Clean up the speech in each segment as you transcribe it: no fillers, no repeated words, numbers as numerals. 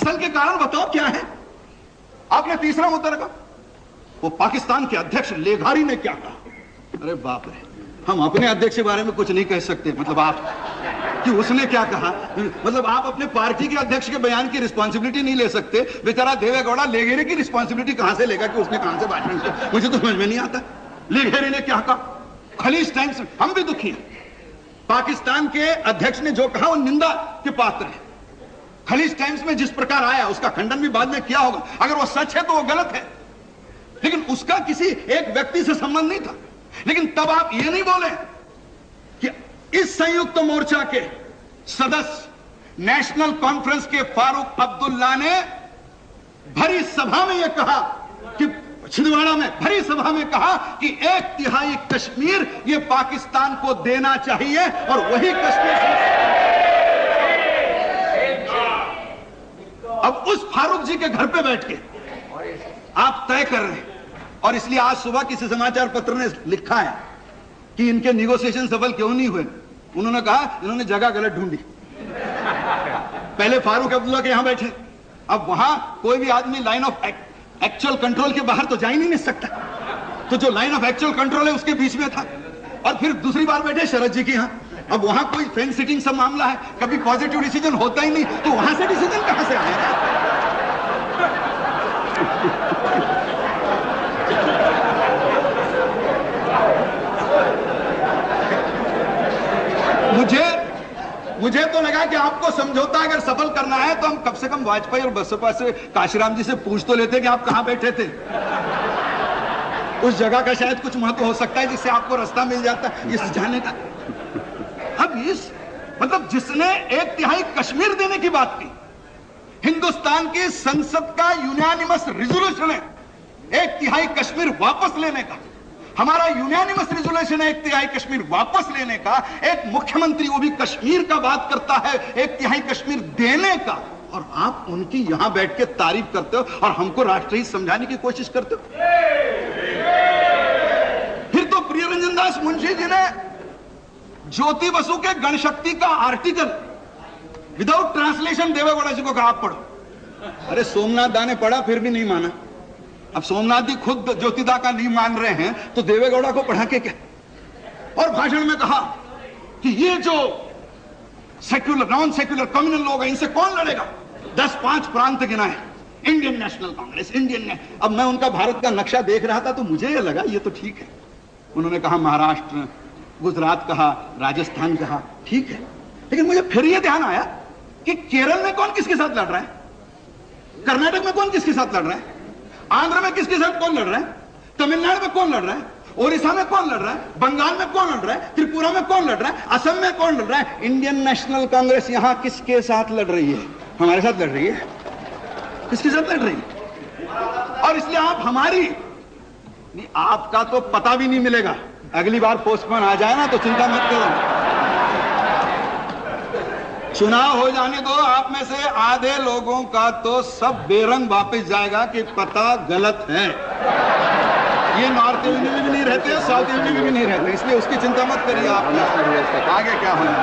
असल के कारण बताओ क्या है? आपने तीसरा मुद्दा रखा, वो पाकिस्तान के अध्यक्ष लेघारी ने क्या कहा। अरे बाप रे, हम अपने अध्यक्ष के बारे में कुछ नहीं कह सकते, मतलब आप कि उसने क्या कहा, मतलब आप अपने पार्टी के अध्यक्ष के बयान की रिस्पांसिबिलिटी नहीं ले सकते। बेचारा देवेगौड़ा लेघेरे की रिस्पांसिबिलिटी कहां से लेगा कि उसने कहां से भाषण किया, मुझे तो समझ में नहीं आता। लेघेरे ने क्या कहा? खलीज टाइम्स, हम भी दुखी हैं, पाकिस्तान के अध्यक्ष ने जो कहा वो निंदा के पात्र है। खलीज टाइम्स में जिस प्रकार आया उसका खंडन भी बाद में किया होगा, अगर वो सच है तो वो गलत है, लेकिन उसका किसी एक व्यक्ति से संबंध नहीं था। लेकिन तब आप ये नहीं बोले कि इस संयुक्त मोर्चा के सदस्य नेशनल कॉन्फ्रेंस के फारूक अब्दुल्ला ने भरी सभा में यह कहा कि छिंदवाड़ा में भरी सभा में कहा कि 1/3 कश्मीर ये पाकिस्तान को देना चाहिए और वही कश्मीर। अब उस फारूक जी के घर पे बैठ के आप तय कर रहे हैं, और इसलिए आज सुबह किसी समाचार पत्र ने लिखा है कि इनके निगोशिएशन सफल क्यों नहीं हुए। उन्होंने कहा इन्होंने जगह गलत ढूंढी। पहले फारूक अब्दुल्ला के यहां बैठे, अब वहां कोई भी आदमी लाइन ऑफ एक्चुअल कंट्रोल के बाहर तो जा ही नहीं सकता, तो जो लाइन ऑफ एक्चुअल कंट्रोल है उसके बीच में था। और फिर दूसरी बार बैठे शरद जी के यहां, अब वहां कोई फेंस सिटिंग सब मामला है, कभी पॉजिटिव डिसीजन होता ही नहीं, तो वहां से डिसीजन कहां से आएगा? मुझे तो लगा कि आपको समझौता अगर सफल करना है तो हम कम से कम वाजपेयी और बसपा से काशीराम जी से पूछ तो लेते कि आप कहां बैठे थे। उस जगह का शायद कुछ महत्व हो सकता है जिससे आपको रास्ता मिल जाता इस जाने का। अब इस मतलब जिसने 1/3 कश्मीर देने की बात की, हिंदुस्तान की संसद का यूनानिमस रिजोल्यूशन है 1/3 कश्मीर वापस लेने का। हमारा यूनानिमस रिजोल्यूशन है 1/3 कश्मीर वापस लेने का। एक मुख्यमंत्री वो भी कश्मीर का बात करता है 1/3 कश्मीर देने का, और आप उनकी यहां बैठ के तारीफ करते हो और हमको राष्ट्रहित समझाने की कोशिश करते हो। फिर तो प्रियरंजन दास मुंशी जी ने ज्योति बसु के गणशक्ति का आर्टिकल विदाउट ट्रांसलेशन देवेगौड़ा जी को कहा आप पढ़ो। अरे सोमनाथ दा ने पढ़ा फिर भी नहीं माना। अब सोमनाथ जी खुद ज्योतिदा का नहीं मान रहे हैं तो देवेगौड़ा को पढ़ा के क्या? और भाषण में कहा कि ये जो सेक्युलर नॉन सेक्युलर कम्युनल लोग हैं इनसे कौन लड़ेगा? 10-5 प्रांत गिनाए, इंडियन नेशनल कांग्रेस, अब मैं उनका भारत का नक्शा देख रहा था तो मुझे ये लगा ये तो ठीक है। उन्होंने कहा महाराष्ट्र, गुजरात कहा, राजस्थान कहा, ठीक है, लेकिन मुझे फिर ये ध्यान आया कि केरल में कौन किसके साथ लड़ रहा है, कर्नाटक में कौन किसके साथ लड़ रहा है, आंध्र में किसके साथ कौन लड़ रहा है, तमिलनाडु में कौन लड़ रहा है, ओडिशा में कौन लड़ रहा है, बंगाल में कौन लड़ रहा है, त्रिपुरा में कौन लड़ रहा है, असम में कौन लड़ रहा है। इंडियन नेशनल कांग्रेस यहां किसके साथ लड़ रही है? हमारे साथ लड़ रही है। किसके साथ लड़ रही है? और इसलिए आप हमारी नहीं, आपका तो पता भी नहीं मिलेगा। अगली बार पोस्टपोन आ जाए ना तो चिंता मत करो, चुनाव हो जाने दो, आप में से आधे लोगों का तो सब बेरंग वापस जाएगा कि पता गलत है। ये नॉर्थ यूपी में भी नहीं रहते, साउथ यूपी में भी नहीं रहते, इसलिए उसकी चिंता मत करिए आप। आगे क्या होना है?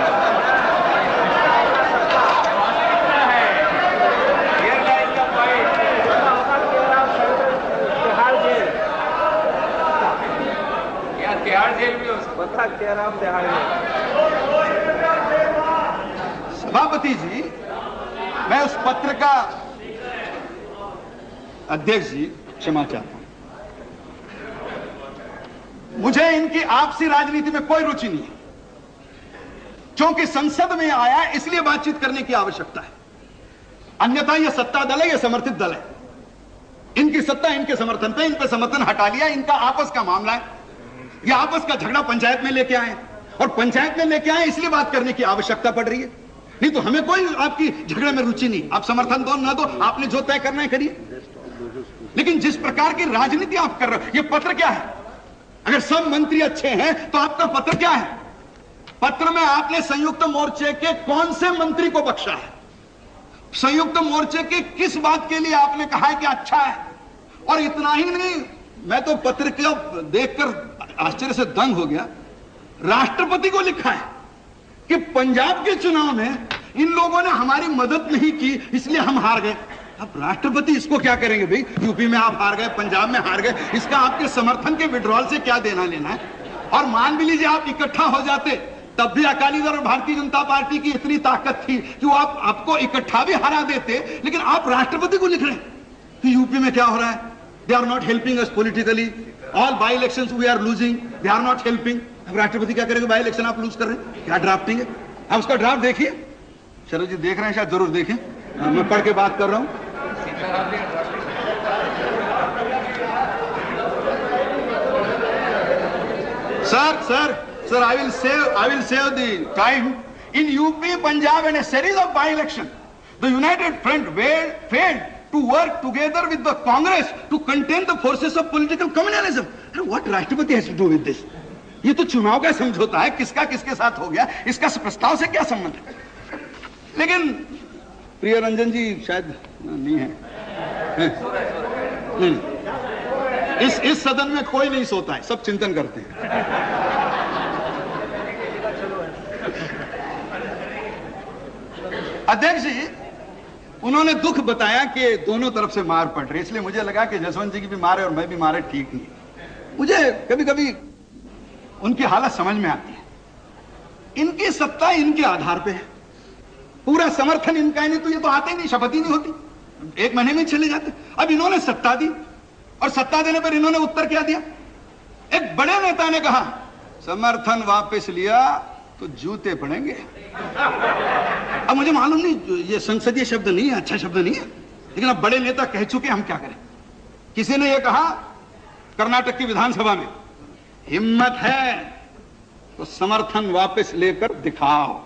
सभापति जी, मैं उस पत्र का अध्यक्ष जी क्षमा चाहता हूं। मुझे इनकी आपसी राजनीति में कोई रुचि नहीं है, क्योंकि संसद में आया इसलिए बातचीत करने की आवश्यकता है। अन्यथा यह सत्ता दल है, यह समर्थित दल है। इनकी सत्ता इनके समर्थन पे, इन पे समर्थन हटा लिया, इनका आपस का मामला है। यह आपस का झगड़ा पंचायत में लेके आए, और पंचायत में लेके आए इसलिए बात करने की आवश्यकता पड़ रही है। नहीं तो हमें कोई आपकी झगड़े में रुचि नहीं। आप समर्थन दो ना दो, आपने जो तय करना है करिए, लेकिन जिस प्रकार की राजनीति आप कर रहे हो, यह पत्र क्या है? अगर सब मंत्री अच्छे हैं तो आपका पत्र क्या है? पत्र में आपने संयुक्त मोर्चे के कौन से मंत्री को बख्शा है? संयुक्त मोर्चे के किस बात के लिए आपने कहा है कि अच्छा है? और इतना ही नहीं, मैं तो पत्र को देखकर आश्चर्य से दंग हो गया। राष्ट्रपति को लिखा है कि पंजाब के चुनाव में इन लोगों ने हमारी मदद नहीं की इसलिए हम हार गए। अब राष्ट्रपति इसको क्या करेंगे भाई? यूपी में आप हार गए, पंजाब में हार गए, इसका आपके समर्थन के विड्रॉल से क्या देना लेना है? और मान भी लीजिए आप इकट्ठा हो जाते, तब भी अकाली दल और भारतीय जनता पार्टी की इतनी ताकत थी कि वो आपको इकट्ठा भी हरा देते, लेकिन आप राष्ट्रपति को लिख रहे हैं कि यूपी में क्या हो रहा है? They are not helping us politically, all by elections we are losing, they are not helping. अब राष्ट्रपति क्या करेंगे? बाई इलेक्शन आप लूज कर रहे हैं, क्या ड्राफ्टिंग है? आप उसका ड्राफ्ट देखिए। शरद जी देख रहे हैं, शायद जरूर देखें, मैं पढ़ के बात कर रहा हूं। Sir, I will save the time. In UP, Punjab, and a series of by-election, the United Front failed to work together with the Congress to contain the forces of political communalism. What Rashtrapati has to do with this? ये तो चुनाव का समझौता है, किसका किसके साथ हो गया, इसका प्रस्ताव से क्या संबंध है? लेकिन प्रिय रंजन जी शायद नहीं है। इस सदन में कोई नहीं सोता है, सब चिंतन करते हैं। अध्यक्ष जी उन्होंने दुख बताया कि दोनों तरफ से मार पड़ रही, इसलिए मुझे लगा कि जसवंत जी की भी मारे और मैं भी मारे, ठीक नहीं। मुझे कभी कभी उनकी हालत समझ में आती है। इनकी सत्ता इनके आधार पे है, पूरा समर्थन इनका ही नहीं तो ये तो आते ही नहीं, शपथ ही नहीं होती, 1 महीने में चले जाते। अब इन्होंने सत्ता दी और सत्ता देने पर इन्होंने उत्तर क्या दिया? एक बड़े नेता ने कहा समर्थन वापस लिया तो जूते पड़ेंगे। अब मुझे मालूम नहीं, ये संसदीय शब्द नहीं है, अच्छा शब्द नहीं है, लेकिन अब बड़े नेता कह चुके, हम क्या करें? किसी ने यह कहा कर्नाटक की विधानसभा में, हिम्मत है तो समर्थन वापस लेकर दिखाओ।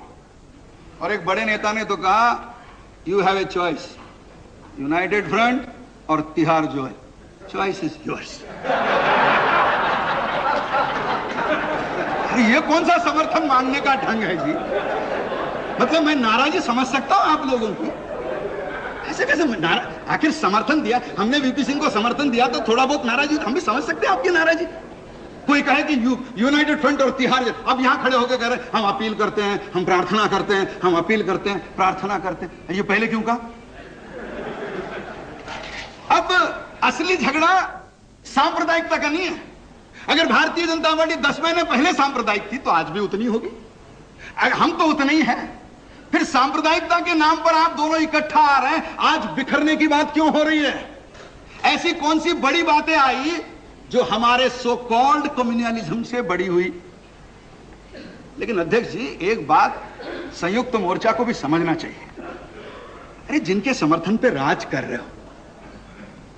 और एक बड़े नेता ने तो कहा you have a choice, United Front और Tihar jail, choice is yours. ये कौन सा समर्थन मांगने का ढंग है जी? मतलब मैं नाराजगी समझ सकता हूं आप लोगों की, ऐसे कैसे आखिर समर्थन दिया हमने, वीपी सिंह को समर्थन दिया तो थोड़ा बहुत नाराजगी हम भी समझ सकते हैं आपकी नाराजगी। कोई कहे कि यूनाइटेड फ्रंट और तिहाड़ जेल, अब यहां खड़े होकर कह रहे हैं हम अपील करते हैं, हम प्रार्थना करते हैं, हम अपील करते हैं, प्रार्थना करते हैं। ये पहले क्यों कहा? अब असली झगड़ा सांप्रदायिकता का नहीं है। अगर भारतीय जनता पार्टी 10 महीने पहले सांप्रदायिक थी तो आज भी उतनी होगी, हम तो उतने ही हैं। फिर सांप्रदायिकता के नाम पर आप दोनों इकट्ठा आ रहे हैं, आज बिखरने की बात क्यों हो रही है? ऐसी कौन सी बड़ी बातें आई जो हमारे सो कॉल्ड कम्युनलिज्म से बड़ी हुई? लेकिन अध्यक्ष जी एक बात संयुक्त मोर्चा को भी समझना चाहिए, अरे जिनके समर्थन पे राज कर रहे हो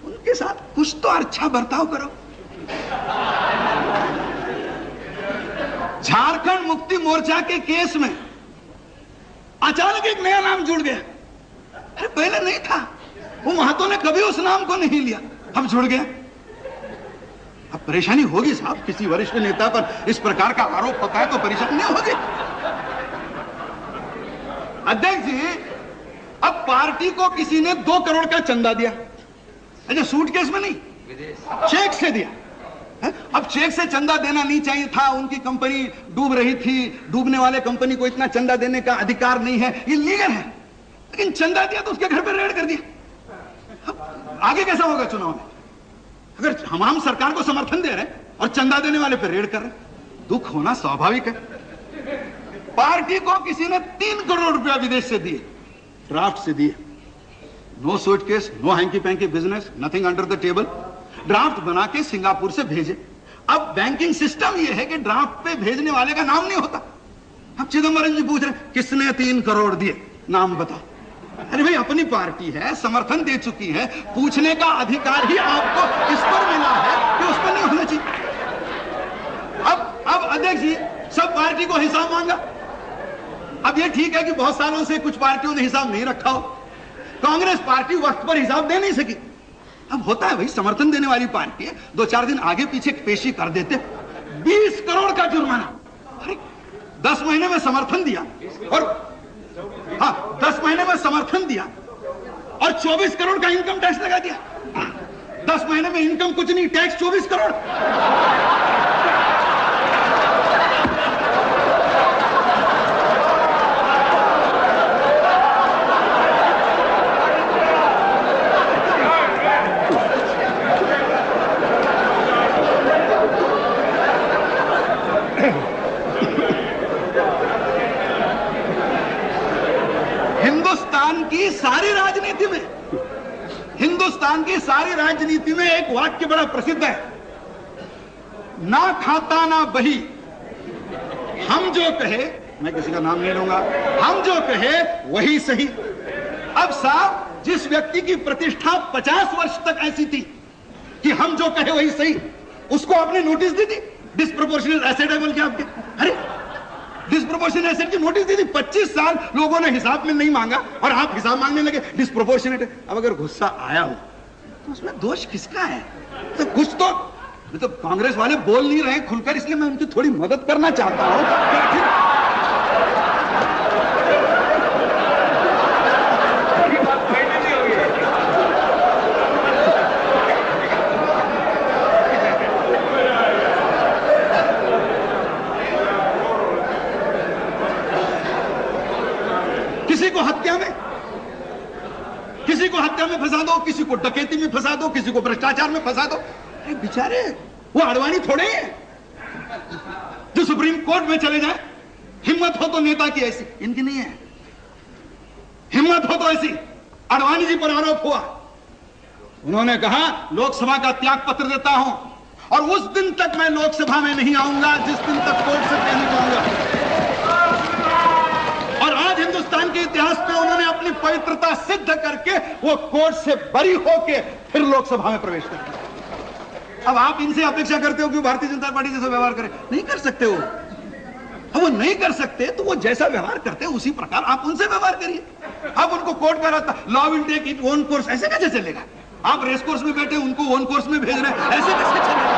उनके साथ कुछ तो अच्छा बर्ताव करो। झारखंड मुक्ति मोर्चा के केस में अचानक एक नया नाम जुड़ गया, अरे पहले नहीं था, वो महतो ने कभी उस नाम को नहीं लिया, अब जुड़ गया। अब परेशानी होगी साहब, किसी वरिष्ठ नेता पर इस प्रकार का आरोप होता है तो परेशानी होगी। अध्यक्ष जी अब पार्टी को किसी ने 2 करोड़ का चंदा दिया, अच्छा सूटकेस में नहीं, चेक से दिया। अब चेक से चंदा देना नहीं चाहिए था, उनकी कंपनी डूब रही थी, डूबने वाले कंपनी को इतना चंदा देने का अधिकार नहीं है, ये लीगल है, लेकिन चंदा दिया तो उसके घर पे रेड कर दिया। अब आगे कैसा होगा चुनाव में? अगर हम सरकार को समर्थन दे रहे हैं और चंदा देने वाले पे रेड कर रहे हैं, दुख होना स्वाभाविक है। पार्टी को किसी ने 3 करोड़ रुपया विदेश से दिए, ड्राफ्ट से दिए, no suitcase, no hanky panky business, nothing under the table, draft बना के सिंगापुर से भेजे। अब बैंकिंग सिस्टम यह है कि ड्राफ्ट पे भेजने वाले का नाम नहीं होता। अब चिदंबरम जी पूछ रहे किसने 3 करोड़ दिए, नाम बताओ। अरे भाई अपनी पार्टी है, समर्थन दे चुकी है, पूछने का अधिकार ही आपको इस पर मिला है कि उस पर नहीं होना चाहिए। अब अध्यक्ष जी सब पार्टी को हिसाब मांगा। अब ये ठीक है कि बहुत सालों से कुछ पार्टियों ने हिसाब नहीं रखा हो, कांग्रेस पार्टी वक्त पर हिसाब दे नहीं सकी। अब होता है भाई, समर्थन देने वाली पार्टी है, 2-4 दिन आगे पीछे पेशी कर देते, 20 करोड़ का जुर्माना। अरे 10 महीने में समर्थन दिया और 10 महीने में समर्थन दिया और 24 करोड़ का इनकम टैक्स लगा दिया। 10 महीने में इनकम कुछ नहीं, टैक्स 24 करोड़। राजनीति में, हिंदुस्तान की सारी राजनीति में एक वाक्य बड़ा प्रसिद्ध है, ना खाता ना बही, हम जो कहे, मैं किसी का नाम नहीं लूंगा, हम जो कहे वही सही। अब साहब, जिस व्यक्ति की प्रतिष्ठा 50 वर्ष तक ऐसी थी कि हम जो कहे वही सही, उसको आपने नोटिस दी थी डिस्प्रोपोर्शनेट एसेट है बोल के आपके। अरे डिस्प्रोपोर्शनेट एसेट की नोटिस दी थी, 25 साल लोगों ने हिसाब में नहीं मांगा और आप हिसाब मांगने लगे डिस्प्रोपोर्शनेट है। अब अगर गुस्सा आया हो तो उसमें दोष किसका है? तो कुछ तो कांग्रेस वाले बोल नहीं रहे खुलकर, इसलिए मैं उनकी थोड़ी मदद करना चाहता हूं। किसी को हत्या में फंसा दो, किसी को डकैती में फंसा दो, किसी को भ्रष्टाचार में फंसा दो। बेचारे वो अडवाणी थोड़े हैं जो सुप्रीम कोर्ट में चले जाए। हिम्मत हो तो नेता की ऐसी, इनकी नहीं है। हिम्मत हो तो ऐसी। अडवाणी जी पर आरोप हुआ, उन्होंने कहा लोकसभा का त्याग पत्र देता हूं और उस दिन तक मैं लोकसभा में नहीं आऊंगा जिस दिन तक कोर्ट से कह नहीं पाऊंगा। और आज हिंदुस्तान के इतिहास में उन्होंने अपनी पवित्रता सिद्ध करके वो कोर्ट से बरी होके फिर लोकसभा में प्रवेश कर दिया। अब आप इनसे अपेक्षा करते हो कि भारतीय जनता पार्टी जैसा व्यवहार करे? नहीं कर सकते हो। वो नहीं कर सकते तो वो जैसा व्यवहार करते हैं उसी प्रकार आप उनसे व्यवहार करिए। अब उनको कोर्ट में रहता law will take it own course, ऐसे कैसे चलेगा? आप रेस कोर्स में बैठे उनको ओन कोर्स में भेज रहे हैं, ऐसे कैसे चलेगा?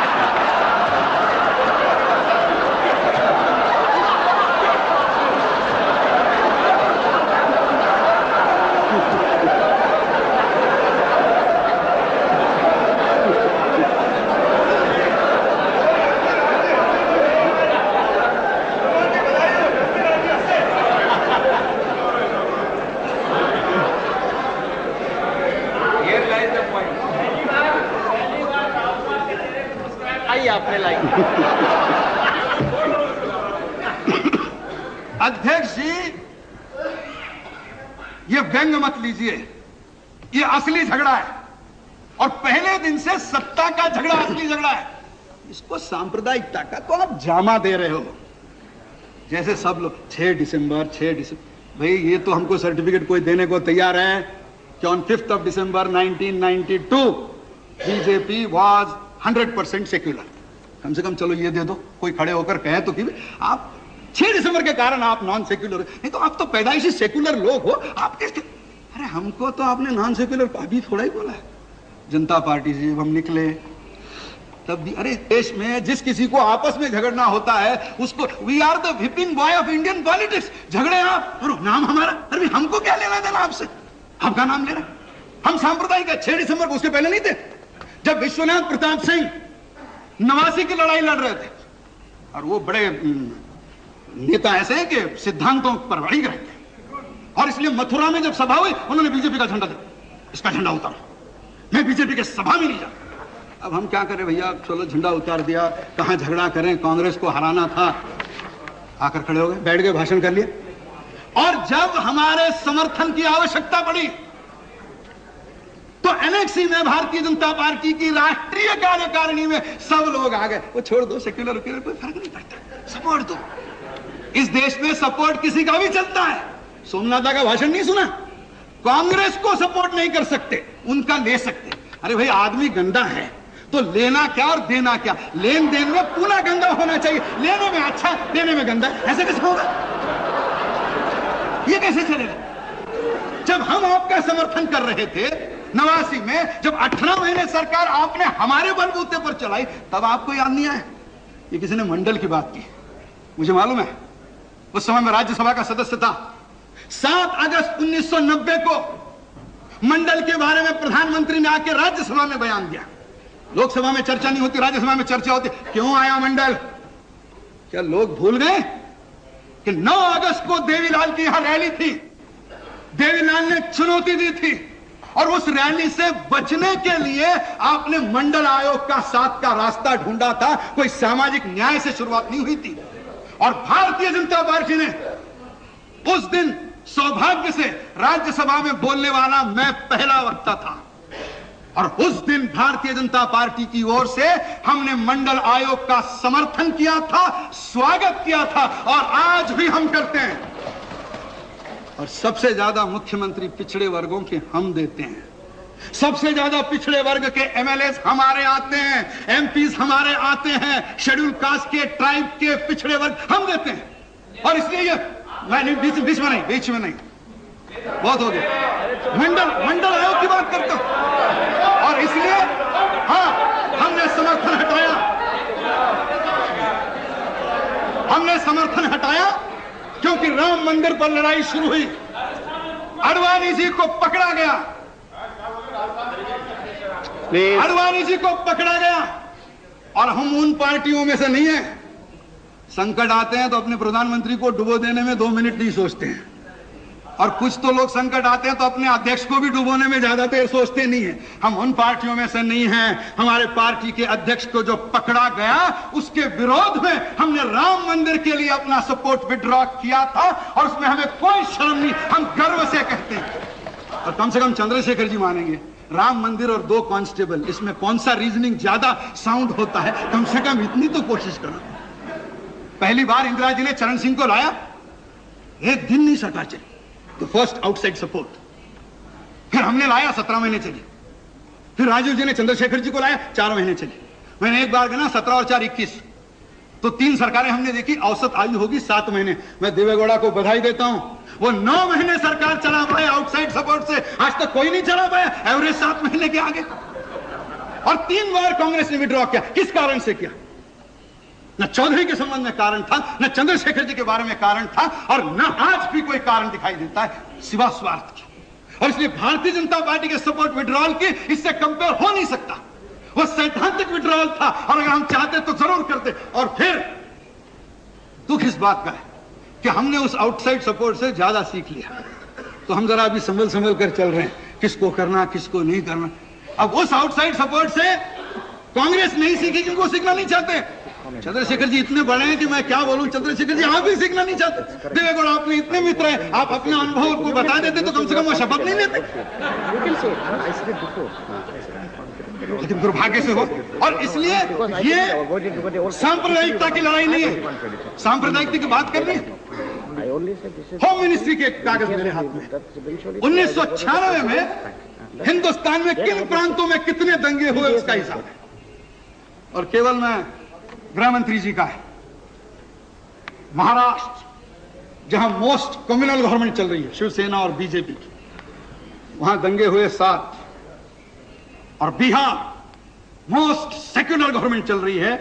अध्यक्ष जी, ये व्यंग मत लीजिए, ये असली झगड़ा है और पहले दिन से सत्ता का झगड़ा असली झगड़ा है। इसको सांप्रदायिकता का तो आप जामा दे रहे हो। जैसे सब लोग 6 दिसंबर भाई ये तो हमको सर्टिफिकेट कोई देने को तैयार है कि on 5th of December 1992 BJP was 100% secular. कम से कम चलो ये दे दो, कोई खड़े होकर कहे तो कि आप 6 दिसंबर के कारण आप नॉन सेक्युलर, नहीं तो आप तो पैदाइशी सेक्युलर लोग हो। आप कैसे? अरे हमको तो आपने नॉन सेक्युलर अभी थोड़ा ही बोला है। जनता पार्टी से जब हम निकले तब भी, अरे देश में जिस किसी को आपस में झगड़ना होता है उसको we are the whipping boy of Indian politics. झगड़े आप और नाम हमारा, अरे हमको क्या लेना देना आपसे? आपका नाम ले रहे हम सांप्रदायिक है। 6 दिसंबर को उसके पहले नहीं थे जब विश्वनाथ प्रताप सिंह 89 की लड़ाई लड़ रहे थे और वो बड़े नेता ऐसे हैं कि सिद्धांतों पर अड़िग रहते हैं और इसलिए मथुरा में जब सभा हुई उन्होंने बीजेपी का झंडा दिया, इसका झंडा उतारो, मैं बीजेपी के सभा में नहीं जाता। अब हम क्या करें भैया, चलो झंडा उतार दिया, कहां झगड़ा करें, कांग्रेस को हराना था। आकर खड़े हो गए, बैठ गए, भाषण कर लिए और जब हमारे समर्थन की आवश्यकता पड़ी तो एनेक्सी में भारतीय जनता पार्टी की राष्ट्रीय कार्यकारिणी में सब लोग आ गए। वो छोड़ दो, सेक्युलर कोई फर्क नहीं पड़ता, सपोर्ट दो। इस देश में सपोर्ट किसी का भी चलता है। सोमनाथ का भाषण नहीं सुना? कांग्रेस को सपोर्ट नहीं कर सकते, उनका ले सकते। अरे भाई आदमी गंदा है तो लेना क्या और देना क्या? लेन देन में पूरा गंदा होना चाहिए, लेने में अच्छा, देने में गंदा, ऐसे कैसे होगा? ये कैसे चलेगा? जब हम आपका समर्थन कर रहे थे 89 में, जब 18 महीने सरकार आपने हमारे बलबूते पर चलाई, तब आपको याद नहीं आया? ये किसी ने मंडल की बात की, मुझे मालूम है, उस समय मैं राज्यसभा का सदस्य था। 7 अगस्त 1990 को मंडल के बारे में प्रधानमंत्री ने आके राज्यसभा में बयान दिया। लोकसभा में चर्चा नहीं होती, राज्यसभा में चर्चा होती। क्यों आया मंडल? क्या लोग भूल गए कि 9 अगस्त को देवीलाल की यहां रैली थी? देवीलाल ने चुनौती दी थी और उस रैली से बचने के लिए आपने मंडल आयोग का साथ का रास्ता ढूंढा था। कोई सामाजिक न्याय से शुरुआत नहीं हुई थी और भारतीय जनता पार्टी ने उस दिन सौभाग्य से राज्यसभा में बोलने वाला मैं पहला वक्ता था और उस दिन भारतीय जनता पार्टी की ओर से हमने मंडल आयोग का समर्थन किया था, स्वागत किया था और आज भी हम करते हैं। और सबसे ज्यादा मुख्यमंत्री पिछड़े वर्गों के हम देते हैं, सबसे ज्यादा पिछड़े वर्ग के एमएलए हमारे आते हैं, एमपीज हमारे आते हैं, शेड्यूल कास्ट के, ट्राइब के, पिछड़े वर्ग हम देते हैं। और इसलिए ये मैं बीच में नहीं, बहुत हो गया, मंडल आयोग की बात करता हूं। और इसलिए हाँ, हमने समर्थन हटाया क्योंकि राम मंदिर पर लड़ाई शुरू हुई, अडवाणी जी को पकड़ा गया, अडवाणी जी को पकड़ा गया और हम उन पार्टियों में से नहीं है। संकट आते हैं तो अपने प्रधानमंत्री को डुबो देने में 2 मिनट नहीं सोचते हैं, और कुछ तो लोग संकट आते हैं तो अपने अध्यक्ष को भी डुबोने में ज्यादा देर सोचते नहीं है। हम उन पार्टियों में से नहीं हैं। हमारे पार्टी के अध्यक्ष को जो पकड़ा गया उसके विरोध में हमने राम मंदिर के लिए अपना सपोर्ट विड्रॉ किया था और उसमें हमें कोई शर्म नहीं, हम गर्व से कहते हैं। और कम से कम चंद्रशेखर जी मानेंगे, राम मंदिर और 2 कांस्टेबल, इसमें कौन सा रीजनिंग ज्यादा साउंड होता है? कम से कम इतनी तो कोशिश करो। पहली बार इंदिरा जी ने चरण सिंह को लाया, 1 दिन नहीं सरकार चली, तो फर्स्ट आउटसाइड सपोर्ट। फिर हमने लाया, 17 महीने चली। फिर राजीव जी ने चंद्रशेखर जी को लाया, 4 महीने चली। मैंने एक बार गिना, 17 और 4 21, तो 3 सरकारें हमने देखी, औसत आयु होगी 7 महीने। मैं देवेगौड़ा को बधाई देता हूं, वो 9 महीने सरकार चला पाए आउटसाइड सपोर्ट से, आज तक कोई नहीं चला पाया, एवरेज 7 महीने के आगे। और 3 बार कांग्रेस ने विड्रॉ किया। किस कारण से किया? न चौधरी के संबंध में कारण था, न चंद्रशेखर जी के बारे में कारण था, और न आज भी कोई कारण दिखाई देता है सिवा स्वार्थ की। और इसलिए भारतीय जनता पार्टी के सपोर्ट विड्रॉल की इससे कंपेयर हो नहीं सकता। वो सैद्धांतिक विड्रॉल था और अगर हम चाहते तो जरूर करते। और फिर दुख इस बात का है कि हमने उस आउटसाइड सपोर्ट से ज्यादा सीख लिया, तो हम जरा अभी संभल कर चल रहे हैं, किसको करना किसको नहीं करना। अब उस आउटसाइड सपोर्ट से कांग्रेस नहीं सीखी क्योंकि वो सीखना नहीं चाहते। चंद्रशेखर जी इतने बड़े हैं कि मैं क्या बोलूं, चंद्रशेखर जी आप भी सीखना नहीं चाहते। देवेगौड़ा अपने इतने मित्र हैं, आप अपने अनुभव को बता देते तो कम से कम वो शपथ नहीं लेते, लेकिन दुर्भाग्य से हो। और इसलिए ये सांप्रदायिकता की लड़ाई नहीं है, सांप्रदायिकता की बात करनी है। होम मिनिस्ट्री के कागज मेरे हाथ में, 1996 में हिंदुस्तान में किन प्रांतों में कितने दंगे हुए उसका हिसाब है, और केवल मैं गृह मंत्री जी का है। महाराष्ट्र जहां मोस्ट कम्युनल गवर्नमेंट चल रही है, शिवसेना और बीजेपी की, वहां दंगे हुए 7, और बिहार मोस्ट सेक्युलर गवर्नमेंट चल रही है,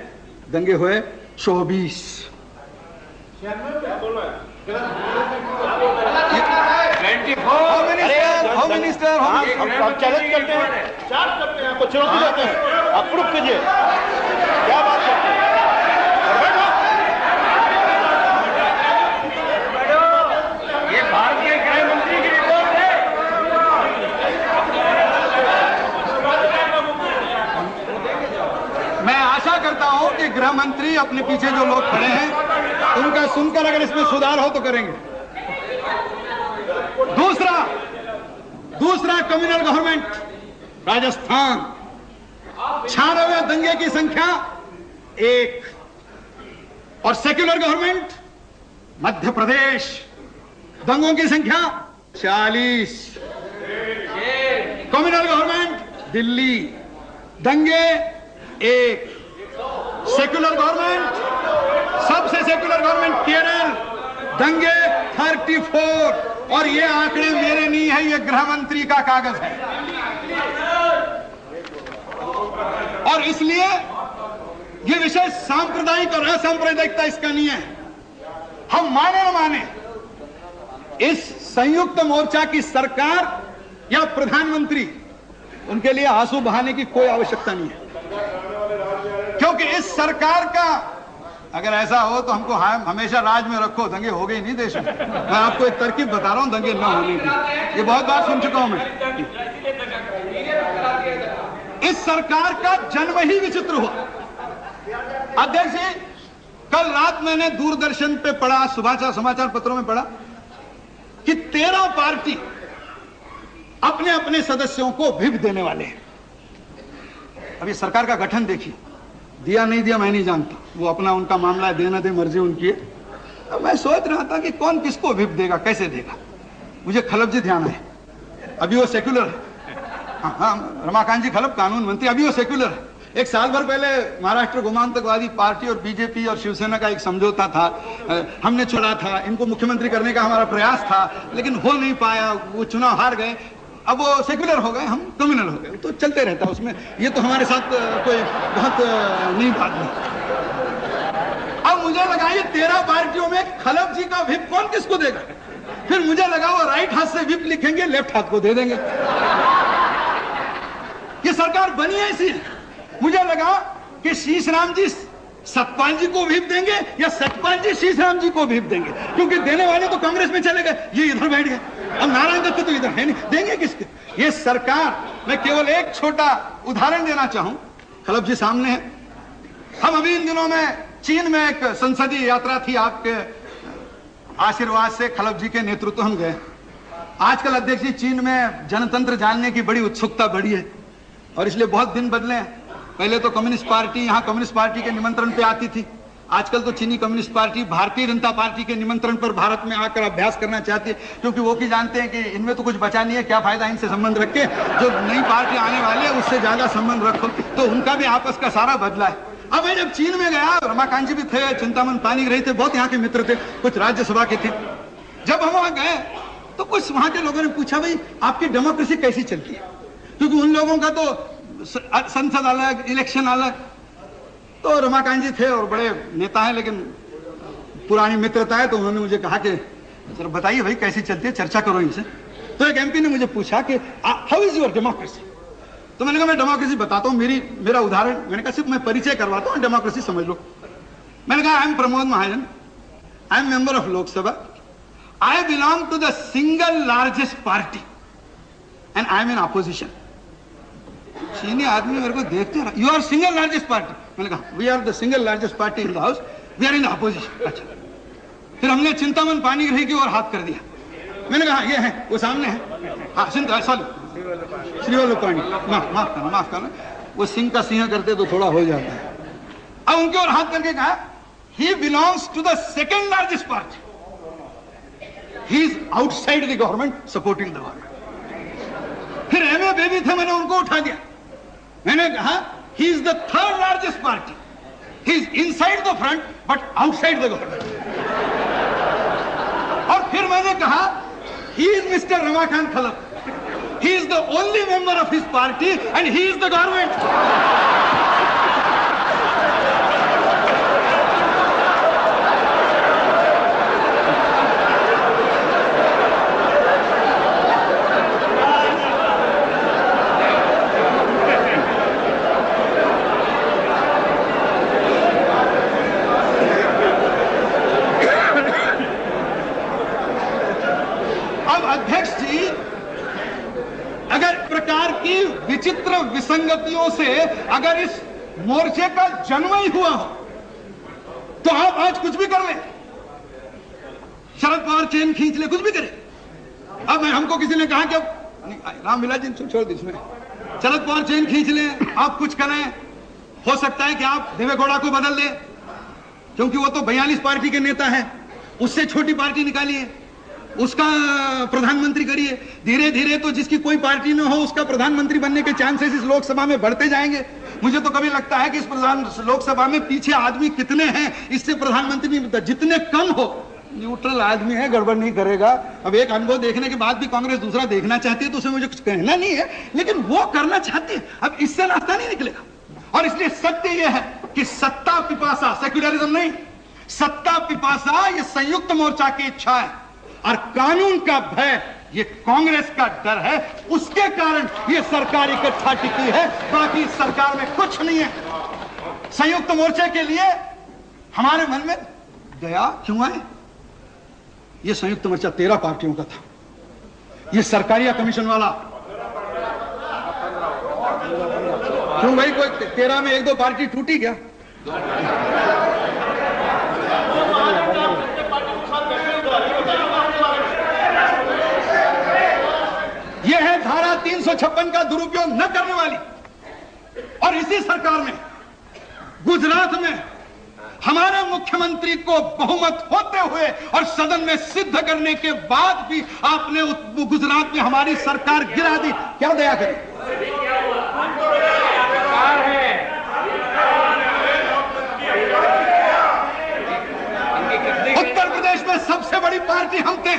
दंगे हुए 24। होम मिनिस्टर हम चैलेंज करते हैं, चार्ज करते हैं, आपको चुनौती देते हैं, आप प्रूफ कीजिए क्या बात करते हैं। ये भारतीय गृह मंत्री की रिपोर्ट है। मैं आशा करता हूं कि गृह मंत्री अपने पीछे जो लोग खड़े हैं उनका सुनकर अगर इसमें सुधार हो तो करेंगे। दूसरा कम्युनल गवर्नमेंट राजस्थान, 96 दंगे की संख्या 1, और सेक्युलर गवर्नमेंट मध्य प्रदेश, दंगों की संख्या 40। कम्युनल गवर्नमेंट दिल्ली, दंगे 1। सेक्युलर गवर्नमेंट, सबसे सेक्युलर गवर्नमेंट केरल, दंगे 34। और ये आंकड़े मेरे नहीं है, ये गृह मंत्री का कागज है। और इसलिए ये विषय सांप्रदायिक और असांप्रदायिकता इसका नहीं है। हम माने न माने, इस संयुक्त मोर्चा की सरकार या प्रधानमंत्री, उनके लिए आंसू बहाने की कोई आवश्यकता नहीं है, क्योंकि इस सरकार का अगर ऐसा हो तो हमको हमेशा राज में रखो, दंगे हो गए नहीं देश में। मैं आपको एक तरकीब बता रहा हूं दंगे न होने की, ये बहुत बार सुन चुका हूं मैं। इस सरकार का जन्म ही विचित्र हुआ। अध्यक्ष जी, कल रात मैंने दूरदर्शन पे पढ़ा, सुबह समाचार पत्रों में पढ़ा कि 13 पार्टी अपने अपने सदस्यों को व्हिप देने वाले हैं। अभी सरकार का गठन देखिए, दिया नहीं दिया मैं नहीं जानता, वो अपना उनका मामला है, देना दे मर्जी उनकी है। अब मैं सोच रहा था कि कौन किसको व्हिप देगा, कैसे देगा। मुझे खलप जी ध्यान है, अभी वो सेक्युलर है। हाँ, रमाकांत जी खलप कानून मंत्री, अभी वो सेक्युलर है। एक साल भर पहले महाराष्ट्र गोमांतकवादी पार्टी और बीजेपी और शिवसेना का एक समझौता था, हमने चुना था, इनको मुख्यमंत्री करने का हमारा प्रयास था, लेकिन हो नहीं पाया, वो चुनाव हार गए। अब वो सेक्युलर हो गए, हम कम्युनल हो गए, तो चलते रहता उसमें, ये तो हमारे साथ कोई बहुत नई बात नहीं। अब मुझे लगा ये 13 पार्टियों में खलप जी का व्हिप कौन किसको देगा। फिर मुझे लगा वो राइट हाथ से व्हिप लिखेंगे, लेफ्ट हाथ को दे देंगे। ये सरकार बनी ऐसी है। मुझे लगा कि शीशराम जी सतपाल जी को व्हिप देंगे या सतपाल जी शीशराम जी को व्हिप देंगे, क्योंकि देने वाले तो कांग्रेस में चले गए, ये इधर बैठ गए। अब नारायण दत्त तो इधर है नहीं, देंगे किसके। ये सरकार, मैं केवल एक छोटा उदाहरण देना चाहूं, खलप जी सामने है। हम अभी इन दिनों में चीन में एक संसदीय यात्रा थी, आपके आशीर्वाद से खलप जी के नेतृत्व हम गए। आजकल अध्यक्ष जी चीन में जनतंत्र जानने की बड़ी उत्सुकता बढ़ी है और इसलिए बहुत दिन बदले हैं। पहले तो कम्युनिस्ट पार्टी यहाँ कम्युनिस्ट पार्टी के निमंत्रण पे आती थी, आजकल तो चीनी communist party Bharatiya Janata party के निमंत्रण पर भारत में आकर अभ्यास करना चाहती है, क्योंकि वो भी जानते हैं कि इनमें तो कुछ बचा नहीं है, क्या फायदा इनसे संबंध रख के, जो नई पार्टी आने वाले है उससे ज्यादा संबंध रखो। तो उनका भी आपस का सारा बदला है। अब मैं जब चीन में गया, रमाकांत जी भी थे, चिंतामन पानी रहे थे, बहुत यहाँ के मित्र थे, कुछ राज्यसभा के थे। जब हम वहां गए तो कुछ वहां के लोगों ने पूछा, भाई आपकी डेमोक्रेसी कैसी चलती है, क्योंकि उन लोगों का तो संसद अलग, इलेक्शन अलग। तो रमाकांत जी थे और बड़े नेता हैं, लेकिन पुरानी मित्रता है, तो उन्होंने मुझे कहा कि सर बताइए भाई कैसी चलती है, चर्चा करो इनसे। तो एक एमपी ने मुझे पूछा कि हाउ इज योर डेमोक्रेसी। तो मैंने कहा मैं डेमोक्रेसी बताता हूँ, मेरा उदाहरण, मैंने कहा सिर्फ मैं परिचय करवाता हूँ, डेमोक्रेसी समझ लो। मैंने कहा I am Pramod Mahajan, I am member of Lok Sabha, I belong to the single largest party and I am in opposition. चीनी आदमी मेरे को देखते रहा, you are single largest party. मैंने कहा we are the single largest party in the house, we are in opposition. अच्छा, फिर हमने चिंतामन पानी ग्रही की ओर हाथ कर दिया। मैंने कहा ये है, वो सामने है, हाँ श्रीवल्लभ पानी, माफ करना, वो सिंह का सिंह करते तो थोड़ा हो जाता है। अब उनकी ओर हाथ करके कहा he belongs to the second largest party, he is outside the government supporting the government. फिर एमए बेबी थे, मैंने उनको उठा दिया, मैंने कहा he is the third largest party, he is inside the front but outside the government. और फिर मैंने कहा he is mister Ramakant Khalap, he is the only member of his party and he is the government. विचित्र विसंगतियों से अगर इस मोर्चे का जन्म ही हुआ हो तो आप आज कुछ भी कर ले, शरद पवार चेन खींच ले, कुछ भी करे। अब हमको किसी ने कहा कि रामविलास जी छोड़ दी, इसमें शरद पवार चेन खींच ले, आप कुछ करें, हो सकता है कि आप देवेगौड़ा को बदल ले, क्योंकि वो तो 42 पार्टी के नेता है, उससे छोटी पार्टी निकालिए, उसका प्रधानमंत्री करिए। धीरे धीरे तो जिसकी कोई पार्टी न हो उसका प्रधानमंत्री बनने के चांसेस इस लोकसभा में बढ़ते जाएंगे। मुझे तो कभी लगता है कि इस लोकसभा में पीछे आदमी कितने हैं इससे प्रधानमंत्री नहीं बनता, जितने कम हो। न्यूट्रल आदमी है, गड़बड़ नहीं करेगा। अब एक अनुभव देखने के बाद भी कांग्रेस दूसरा देखना चाहती है, तो उसे मुझे कुछ कहना नहीं है, लेकिन वो करना चाहती है। अब इससे रास्ता नहीं निकलेगा, और इसलिए सत्य यह है कि सत्ता पिपासा, सेक्युलरिज्म नहीं, सत्ता पिपासा ये संयुक्त मोर्चा की इच्छा है, और कानून का भय ये कांग्रेस का डर है। उसके कारण ये सरकार इकट्ठा टिकी है, बाकी सरकार में कुछ नहीं है। संयुक्त मोर्चे के लिए हमारे मन में दया क्यों आए? ये संयुक्त मोर्चा 13 पार्टियों का था, ये सरकारिया कमीशन वाला क्यों भाई? कोई 13 में 1-2 पार्टी टूटी क्या? धारा 356 का दुरुपयोग न करने वाली और इसी सरकार में गुजरात में हमारे मुख्यमंत्री को बहुमत होते हुए और सदन में सिद्ध करने के बाद भी आपने गुजरात में हमारी सरकार गिरा दी। क्या दया करें? उत्तर प्रदेश में सबसे बड़ी पार्टी हम थे।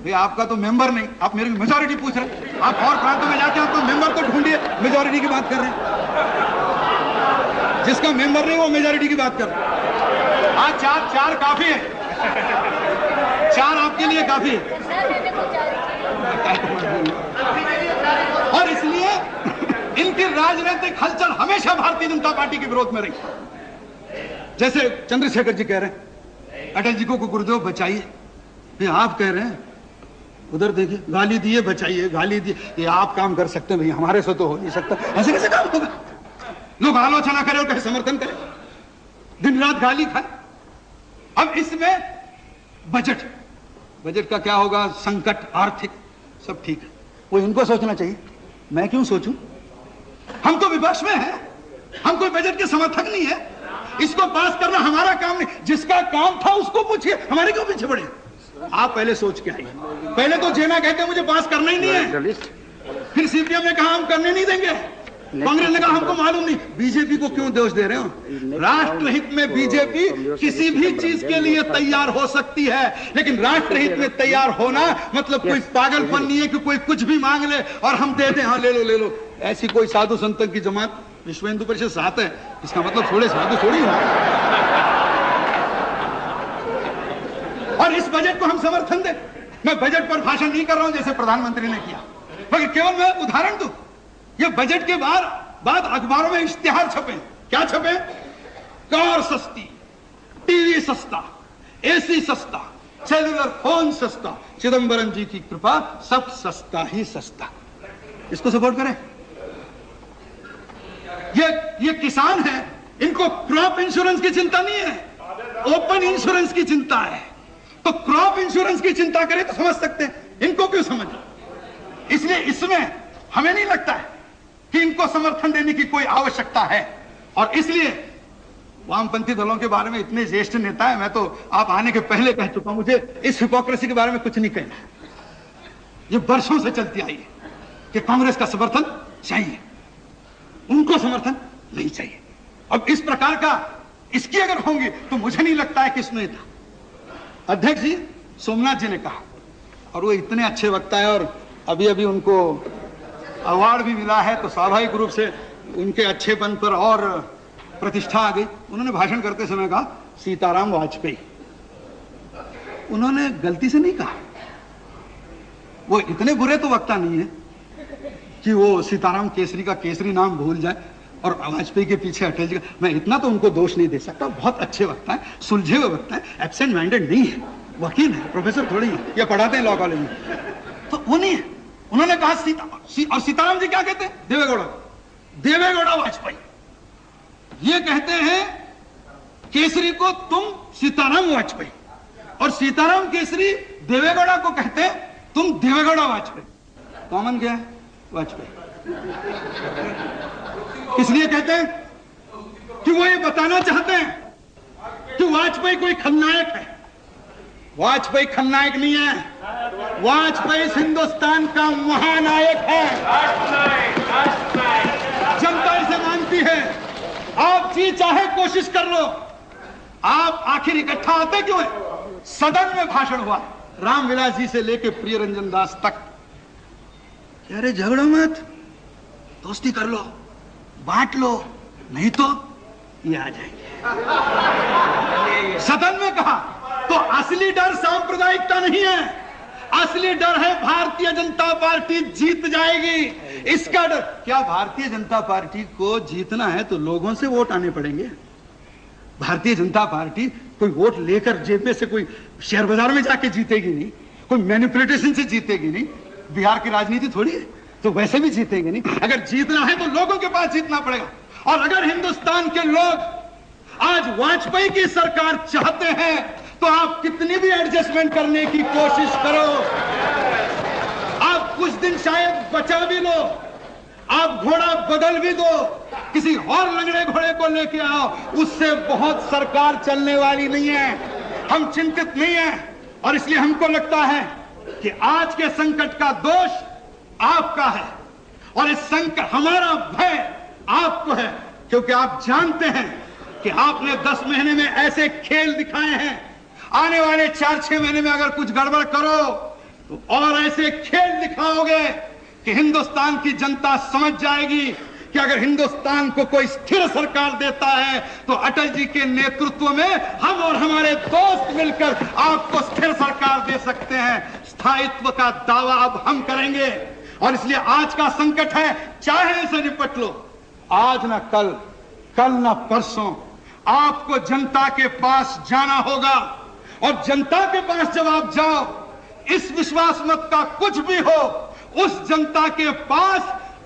भाई आपका तो मेंबर नहीं, आप मेरी मेजॉरिटी पूछ रहे हैं। आप और प्रांतों में जाके आपको मेंबर तो ढूंढिए, मेजॉरिटी की बात कर रहे हैं। जिसका मेंबर नहीं वो मेजॉरिटी की बात कर रहे हैं। हाँ, चार काफी है, 4 आपके लिए काफी है। और इसलिए इनकी राजनीतिक हलचल हमेशा भारतीय जनता पार्टी के विरोध में रही। जैसे चंद्रशेखर जी कह रहे हैं अटल जी को गुरुदेव बचाइए, आप कह रहे हैं उधर देखिए गाली दिए बचाइए, गाली दिए। ये आप काम कर सकते हैं, भैया हमारे से तो हो नहीं सकता। ऐसे कैसे काम होगा? लोग आलोचना करें और कहे समर्थन करें, दिन रात गाली खाए। अब इसमें बजट का क्या होगा? संकट, आर्थिक सब ठीक है, वो इनको सोचना चाहिए, मैं क्यों सोचूं? हम तो विपक्ष में हैं, हम कोई बजट के समर्थक नहीं है। इसको पास करना हमारा काम नहीं, जिसका काम था उसको पूछिए, हमारे क्यों पीछे पड़े? आप पहले सोच के आइए। पहले तो जेना कहते मुझे पास करना ही नहीं है, फिर सीपीएम ने कहा हम करने नहीं देंगे, कांग्रेस ने कहा हमको मालूम नहीं। बीजेपी को क्यों दोष दे रहे हो? राष्ट्रहित में बीजेपी किसी भी चीज के लिए तैयार हो सकती है, लेकिन राष्ट्रहित में तैयार होना मतलब कोई पागलपन नहीं है कि कोई कुछ भी मांग ले और हम दे दें, हाँ ले लो। ऐसी कोई साधु संतों की जमात विश्व हिंदू परिषद साथ है, इसका मतलब थोड़े साधु थोड़ी हो। और इस बजट को हम समर्थन दें। मैं बजट पर भाषण नहीं कर रहा हूं जैसे प्रधानमंत्री ने किया, मगर केवल मैं उदाहरण दूं। ये बजट के बाद अखबारों में इश्तिहार छपे। क्या छपे? कार सस्ती, टीवी सस्ता, एसी सस्ता, सेलुलर फोन सस्ता, चिदंबरम जी की कृपा सब सस्ता ही सस्ता। इसको सपोर्ट करें। ये किसान है, इनको क्रॉप इंश्योरेंस की चिंता नहीं है, ओपन इंश्योरेंस की चिंता है। तो क्रॉप इंश्योरेंस की चिंता करें तो समझ सकते हैं, इनको क्यों समझ? इसलिए इसमें हमें नहीं लगता है कि इनको समर्थन देने की कोई आवश्यकता है। और इसलिए वामपंथी दलों के बारे में इतने ज्येष्ठ नेता है, मैं तो आप आने के पहले कह चुका हूं, मुझे इस हिपोक्रेसी के बारे में कुछ नहीं कहना। ये वर्षों से चलती आई है कि कांग्रेस का समर्थन चाहिए, उनको समर्थन नहीं चाहिए। अब इस प्रकार का इसकी अगर होंगी तो मुझे नहीं लगता है कि इसमें था। अध्यक्ष जी सोमनाथ जी ने कहा, और वो इतने अच्छे वक्ता है और अभी अभी उनको अवार्ड भी मिला है, तो स्वाभाविक रूप से उनके अच्छेपन पर और प्रतिष्ठा आ गई। उन्होंने भाषण करते समय कहा सीताराम वाजपेयी। उन्होंने गलती से नहीं कहा, वो इतने बुरे तो वक्ता नहीं है कि वो सीताराम केसरी का केसरी नाम भूल जाए और वाजपेयी के पीछे अटल जी का। मैं इतना तो उनको दोष नहीं दे सकता, बहुत अच्छे वक्ता है, सुलझे हुए वक्ता है, एब्सेंट माइंडेड नहीं है, वकील है, प्रोफेसर थोड़ी है, या पढ़ाते हैं लॉ कॉलेज में, तो वो नहीं है। उन्होंने कहा और सीताराम जी क्या कहते हैं? देवेगौड़ा वाजपेयी। ये कहते हैं केसरी को तुम सीताराम वाजपेयी, और सीताराम केसरी देवेगौड़ा को कहते हैं तुम देवेगौड़ा वाजपेयी। कॉमन क्या है? वाजपेयी। इसलिए कहते हैं कि वो ये बताना चाहते हैं कि वाजपेयी कोई खलनायक है। वाजपेयी खलनायक नहीं है, वाजपेयी हिंदुस्तान का महानायक है। जनता इसे मानती है। आप जी चाहे कोशिश कर लो, आप आखिर इकट्ठा आते क्यों है? सदन में भाषण हुआ रामविलास जी से लेके प्रिय रंजन दास तक, अरे झगड़ो मत, दोस्ती कर लो, बांट लो, नहीं तो ये आ जाएंगे। सदन में कहा। तो असली डर सांप्रदायिकता नहीं है, असली डर है भारतीय जनता पार्टी जीत जाएगी, इसका डर। क्या भारतीय जनता पार्टी को जीतना है तो लोगों से वोट आने पड़ेंगे? भारतीय जनता पार्टी कोई वोट लेकर जेब में से कोई शेयर बाजार में जाके जीतेगी नहीं, कोई मैनिपुलेशन से जीतेगी नहीं। बिहार की राजनीति थोड़ी है, तो वैसे भी जीतेंगे नहीं। अगर जीतना है तो लोगों के पास जीतना पड़ेगा। और अगर हिंदुस्तान के लोग आज वाजपेयी की सरकार चाहते हैं तो आप कितनी भी एडजस्टमेंट करने की कोशिश करो, दिन शायद बचा भी लो, आप घोड़ा बदल भी दो, किसी और लंगड़े घोड़े को लेके आओ, उससे बहुत सरकार चलने वाली नहीं है। हम चिंतित नहीं हैं और इसलिए हमको लगता है कि आज के संकट का दोष आपका है और इस संकट, हमारा भय आपको है, क्योंकि आप जानते हैं कि आपने 10 महीने में ऐसे खेल दिखाए हैं, आने वाले 4-6 महीने में अगर कुछ गड़बड़ करो तो और ऐसे खेल दिखाओगे कि हिंदुस्तान की जनता समझ जाएगी कि अगर हिंदुस्तान को कोई स्थिर सरकार देता है तो अटल जी के नेतृत्व में हम और हमारे दोस्त मिलकर आपको स्थिर सरकार दे सकते हैं। स्थायित्व का दावा अब हम करेंगे और इसलिए आज का संकट है, चाहे इसे निपट लो। आज ना कल, कल ना परसों आपको जनता के पास जाना होगा और जनता के पास जब आप जाओ, इस विश्वास मत का कुछ भी हो, उस जनता के पास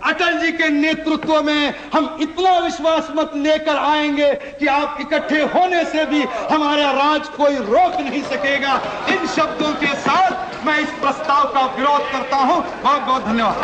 अटल जी के नेतृत्व में हम इतना विश्वास मत लेकर आएंगे कि आप इकट्ठे होने से भी हमारा राज कोई रोक नहीं सकेगा। इन शब्दों के साथ मैं इस प्रस्ताव का विरोध करता हूं। बहुत बहुत धन्यवाद।